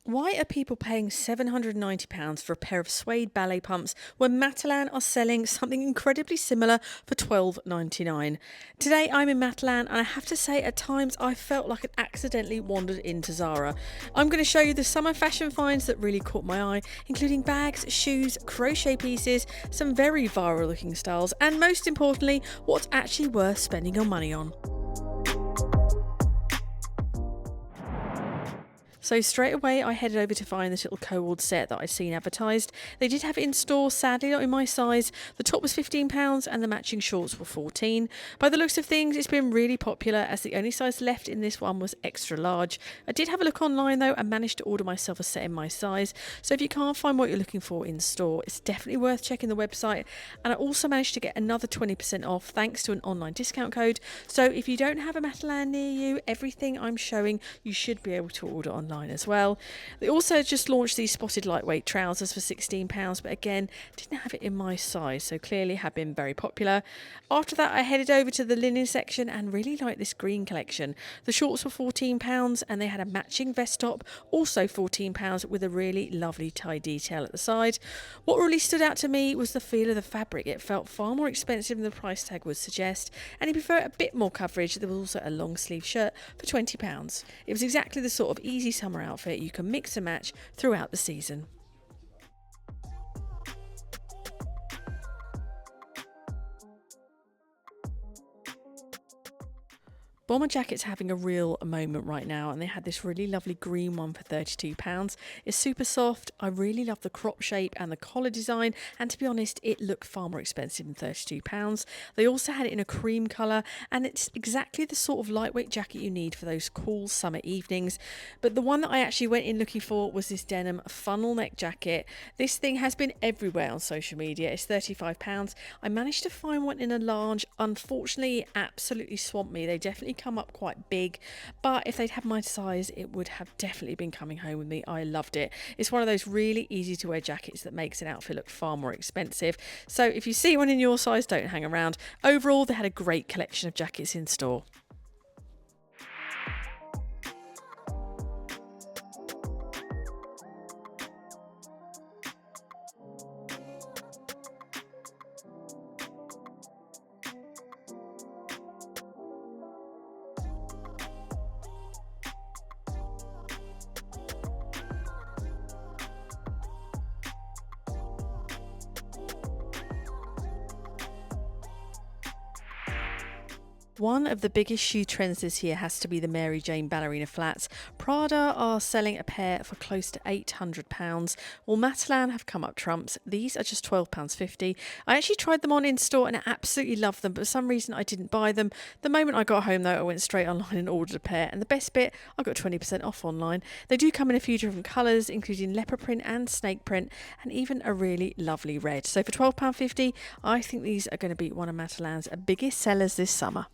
Why are people paying £790 for a pair of suede ballet pumps when Matalan are selling something incredibly similar for £12.99? Today I'm in Matalan and I have to say at times I felt like I'd accidentally wandered into Zara. I'm going to show you the summer fashion finds that really caught my eye, including bags, shoes, crochet pieces, some very viral looking styles, and most importantly, what's actually worth spending your money on. So straight away, I headed over to find this little Coords set that I'd seen advertised. They did have it in store, sadly not in my size. The top was £15 and the matching shorts were £14. By the looks of things, it's been really popular as the only size left in this one was extra large. I did have a look online though and managed to order myself a set in my size. So if you can't find what you're looking for in store, it's definitely worth checking the website. And I also managed to get another 20% off thanks to an online discount code. So if you don't have a Matalan near you, everything I'm showing you should be able to order online as well. They also just launched these spotted lightweight trousers for £16, but again didn't have it in my size, so clearly have been very popular. After that I headed over to the linen section and really liked this green collection. The shorts were £14 and they had a matching vest top, also £14, with a really lovely tie detail at the side. What really stood out to me was the feel of the fabric. It felt far more expensive than the price tag would suggest, and if you prefer a bit more coverage, there was also a long sleeve shirt for £20. It was exactly the sort of easy summer outfit you can mix and match throughout the season. Bomber jackets are having a real moment right now, and they had this really lovely green one for £32. It's super soft. I really love the crop shape and the collar design, and to be honest, it looked far more expensive than £32. They also had it in a cream colour, and it's exactly the sort of lightweight jacket you need for those cool summer evenings. But the one that I actually went in looking for was this denim funnel neck jacket. This thing has been everywhere on social media. It's £35. I managed to find one in a large. Unfortunately, it absolutely swamped me. They definitely come up quite big, but if they'd had my size, it would have definitely been coming home with me. I loved it. It's one of those really easy to wear jackets that makes an outfit look far more expensive. So if you see one in your size, don't hang around. Overall, they had a great collection of jackets in store. One of the biggest shoe trends this year has to be the Mary Jane ballerina flats. Prada are selling a pair for close to £800. Well, Matalan have come up trumps. These are just £12.50. I actually tried them on in store and I absolutely loved them, but for some reason I didn't buy them. The moment I got home though, I went straight online and ordered a pair, and the best bit, I got 20% off online. They do come in a few different colours, including leopard print and snake print, and even a really lovely red. So for £12.50, I think these are going to be one of Matalan's biggest sellers this summer.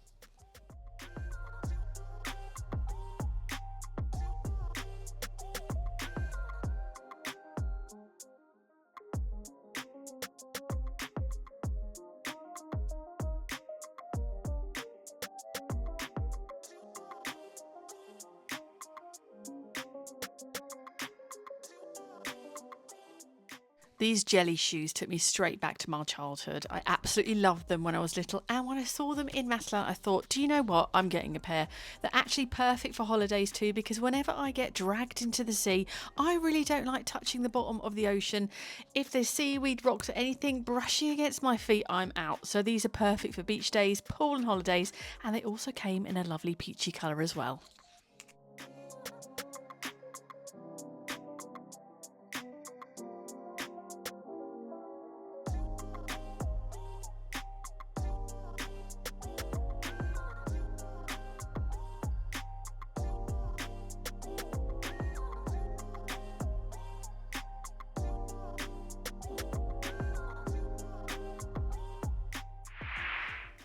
These jelly shoes took me straight back to my childhood. I absolutely loved them when I was little, and when I saw them in Matalan, I thought, do you know what? I'm getting a pair. They're actually perfect for holidays too, because whenever I get dragged into the sea, I really don't like touching the bottom of the ocean. If there's seaweed, rocks, or anything brushing against my feet, I'm out. So these are perfect for beach days, pool and holidays, and they also came in a lovely peachy colour as well.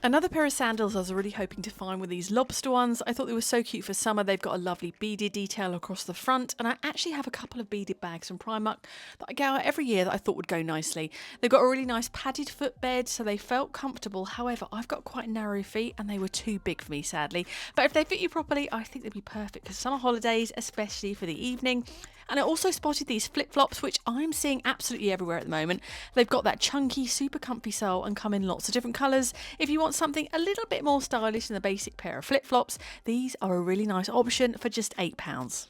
Another pair of sandals I was really hoping to find were these lobster ones. I thought they were so cute for summer. They've got a lovely beaded detail across the front, and I actually have a couple of beaded bags from Primark that I go out every year that I thought would go nicely. They've got a really nice padded footbed, so they felt comfortable. However, I've got quite narrow feet and they were too big for me, sadly. But if they fit you properly, I think they'd be perfect for summer holidays, especially for the evening. And I also spotted these flip-flops, which I'm seeing absolutely everywhere at the moment. They've got that chunky, super comfy sole and come in lots of different colours. If you want something a little bit more stylish than the basic pair of flip-flops, these are a really nice option for just £8.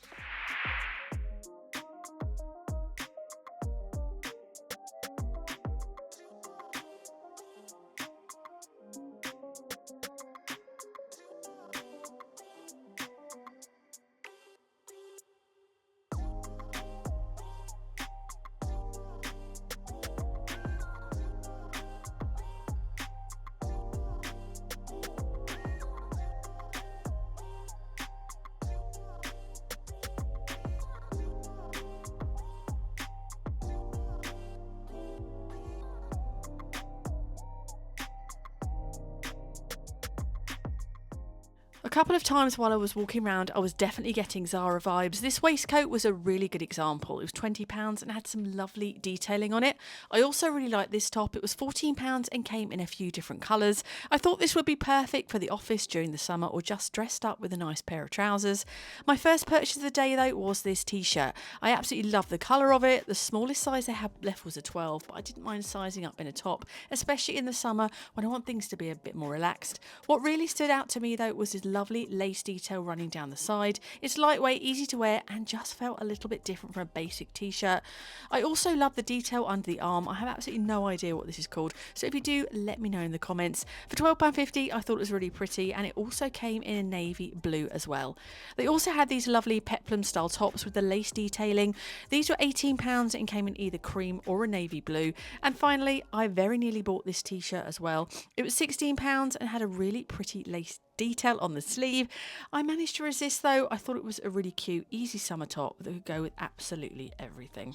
A couple of times while I was walking around, I was definitely getting Zara vibes. This waistcoat was a really good example. It was £20 and had some lovely detailing on it. I also really liked this top. It was £14 and came in a few different colours. I thought this would be perfect for the office during the summer or just dressed up with a nice pair of trousers. My first purchase of the day though was this t-shirt. I absolutely love the colour of it. The smallest size they had left was a 12, but I didn't mind sizing up in a top, especially in the summer when I want things to be a bit more relaxed. What really stood out to me though was this lovely lace detail running down the side. It's lightweight, easy to wear, and just felt a little bit different from a basic t-shirt. I also love the detail under the arm. I have absolutely no idea what this is called, so if you do, let me know in the comments. For £12.50, I thought it was really pretty, and it also came in a navy blue as well. They also had these lovely peplum style tops with the lace detailing. These were £18 and came in either cream or a navy blue. And finally, I very nearly bought this t-shirt as well. It was £16 and had a really pretty lace detail on the sleeve. I managed to resist though. I thought it was a really cute, easy summer top that could go with absolutely everything.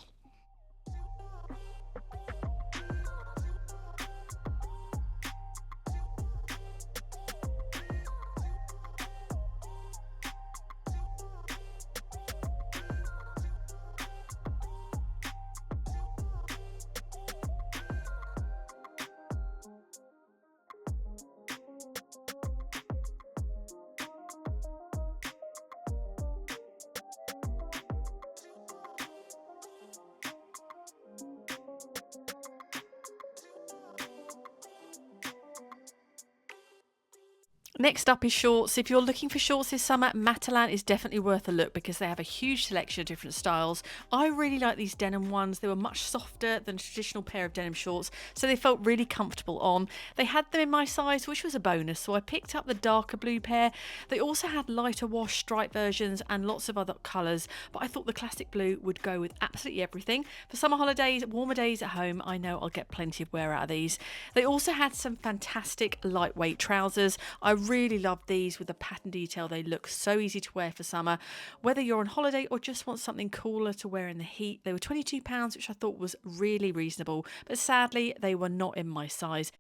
Next up is shorts. If you're looking for shorts this summer, Matalan is definitely worth a look because they have a huge selection of different styles. I really like these denim ones. They were much softer than a traditional pair of denim shorts, so they felt really comfortable on. They had them in my size, which was a bonus, so I picked up the darker blue pair. They also had lighter wash stripe versions and lots of other colours, but I thought the classic blue would go with absolutely everything. For summer holidays, warmer days at home, I know I'll get plenty of wear out of these. They also had some fantastic lightweight trousers. I really love these with the pattern detail. They look so easy to wear for summer. Whether you're on holiday or just want something cooler to wear in the heat, they were £22, which I thought was really reasonable, but sadly they were not in my size.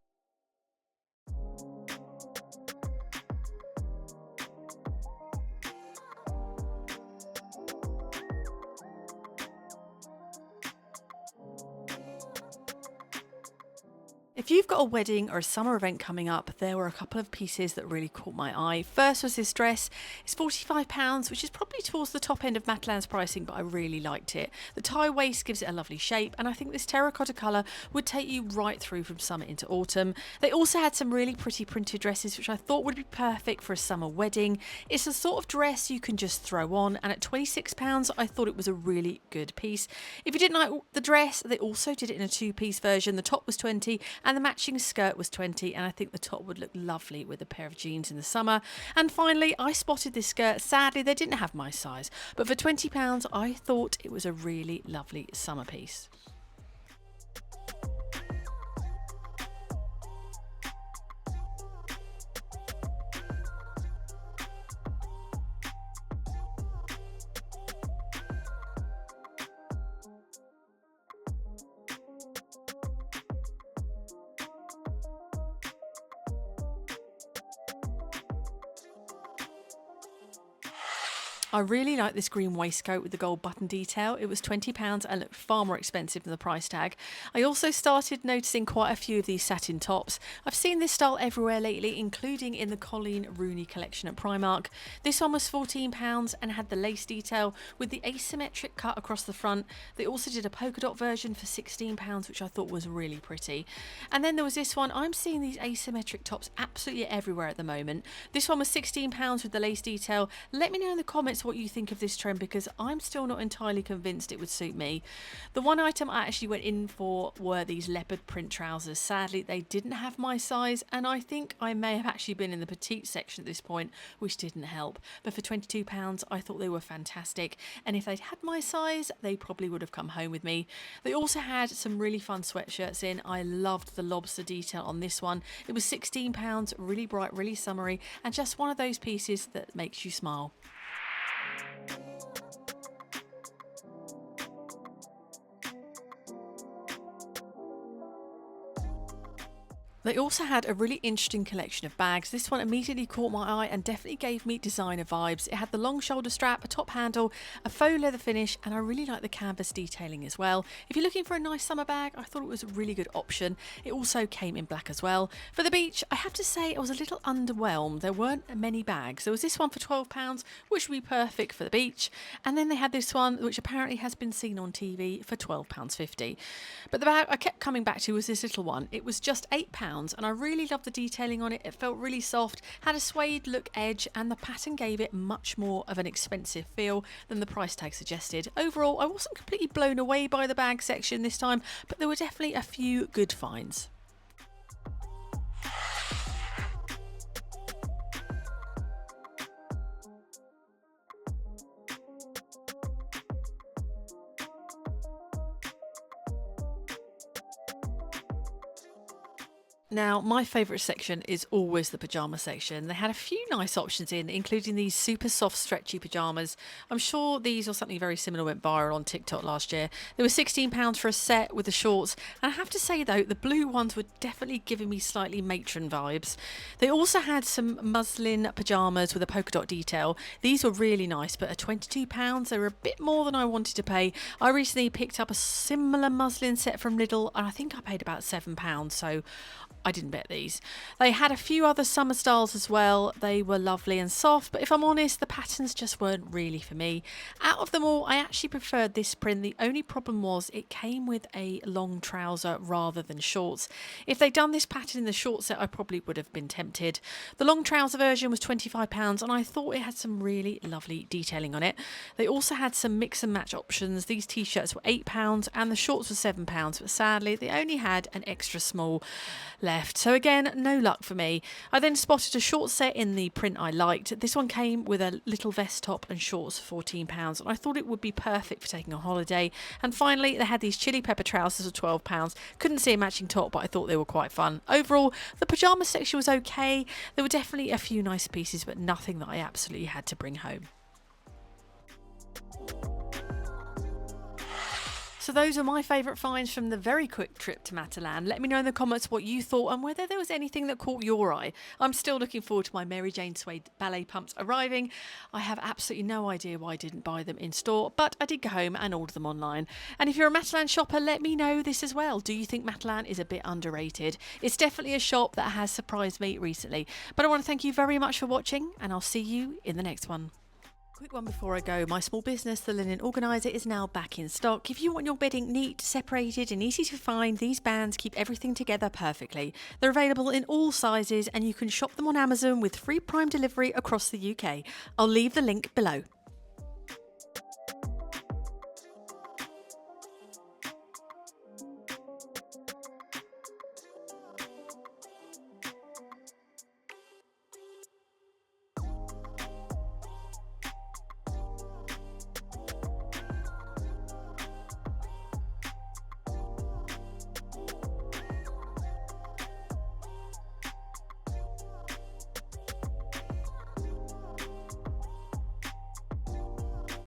If you've got a wedding or a summer event coming up, there were a couple of pieces that really caught my eye. First was this dress. It's £45, which is probably towards the top end of Matalan's pricing, but I really liked it. The tie waist gives it a lovely shape, and I think this terracotta colour would take you right through from summer into autumn. They also had some really pretty printed dresses, which I thought would be perfect for a summer wedding. It's the sort of dress you can just throw on, and at £26, I thought it was a really good piece. If you didn't like the dress, they also did it in a two-piece version. The top was £20 and the matching skirt was £20, and I think the top would look lovely with a pair of jeans in the summer. And finally, I spotted this skirt. Sadly, they didn't have my size, but for £20, I thought it was a really lovely summer piece. I really like this green waistcoat with the gold button detail. It was £20 and looked far more expensive than the price tag. I also started noticing quite a few of these satin tops. I've seen this style everywhere lately, including in the Colleen Rooney collection at Primark. This one was £14 and had the lace detail with the asymmetric cut across the front. They also did a polka dot version for £16, which I thought was really pretty. And then there was this one. I'm seeing these asymmetric tops absolutely everywhere at the moment. This one was £16 with the lace detail. Let me know in the comments what you think of this trend, because I'm still not entirely convinced it would suit me. The one item I actually went in for were these leopard print trousers. Sadly, they didn't have my size, and I think I may have actually been in the petite section at this point, which didn't help. But for £22, I thought they were fantastic, and if they'd had my size, they probably would have come home with me. They also had some really fun sweatshirts in. I loved the lobster detail on this one. It was £16, really bright, really summery, and just one of those pieces that makes you smile. They also had a really interesting collection of bags. This one immediately caught my eye and definitely gave me designer vibes. It had the long shoulder strap, a top handle, a faux leather finish, and I really like the canvas detailing as well. If you're looking for a nice summer bag, I thought it was a really good option. It also came in black as well. For the beach, I have to say I was a little underwhelmed. There weren't many bags. There was this one for £12, which would be perfect for the beach. And then they had this one, which apparently has been seen on TV, for £12.50. But the bag I kept coming back to was this little one. It was just £8. And I really loved the detailing on it. It felt really soft, had a suede look edge, and the pattern gave it much more of an expensive feel than the price tag suggested. Overall, I wasn't completely blown away by the bag section this time, but there were definitely a few good finds. Now, my favourite section is always the pyjama section. They had a few nice options in, including these super soft, stretchy pyjamas. I'm sure these or something very similar went viral on TikTok last year. They were £16 for a set with the shorts. And I have to say, though, the blue ones were definitely giving me slightly matron vibes. They also had some muslin pyjamas with a polka dot detail. These were really nice, but at £22, they were a bit more than I wanted to pay. I recently picked up a similar muslin set from Lidl, and I think I paid about £7, so I didn't bet these. They had a few other summer styles as well. They were lovely and soft, but if I'm honest, the patterns just weren't really for me. Out of them all, I actually preferred this print. The only problem was it came with a long trouser rather than shorts. If they'd done this pattern in the short set, I probably would have been tempted. The long trouser version was £25, and I thought it had some really lovely detailing on it. They also had some mix and match options. These t-shirts were £8 and the shorts were £7, but sadly they only had an extra small left. So again, no luck for me. I then spotted a short set in the print I liked. This one came with a little vest top and shorts for £14, and I thought it would be perfect for taking a holiday. And finally, they had these chili pepper trousers for £12. Couldn't see a matching top, but I thought they were quite fun. Overall, the pyjama section was okay. There were definitely a few nice pieces, but nothing that I absolutely had to bring home. So those are my favourite finds from the very quick trip to Matalan. Let me know in the comments what you thought and whether there was anything that caught your eye. I'm still looking forward to my Mary Jane suede ballet pumps arriving. I have absolutely no idea why I didn't buy them in store, but I did go home and order them online. And if you're a Matalan shopper, let me know this as well. Do you think Matalan is a bit underrated? It's definitely a shop that has surprised me recently. But I want to thank you very much for watching, and I'll see you in the next one. Quick one before I go. My small business, The Linen Organiser, is now back in stock. If you want your bedding neat, separated and easy to find, these bands keep everything together perfectly. They're available in all sizes and you can shop them on Amazon with free Prime delivery across the UK. I'll leave the link below.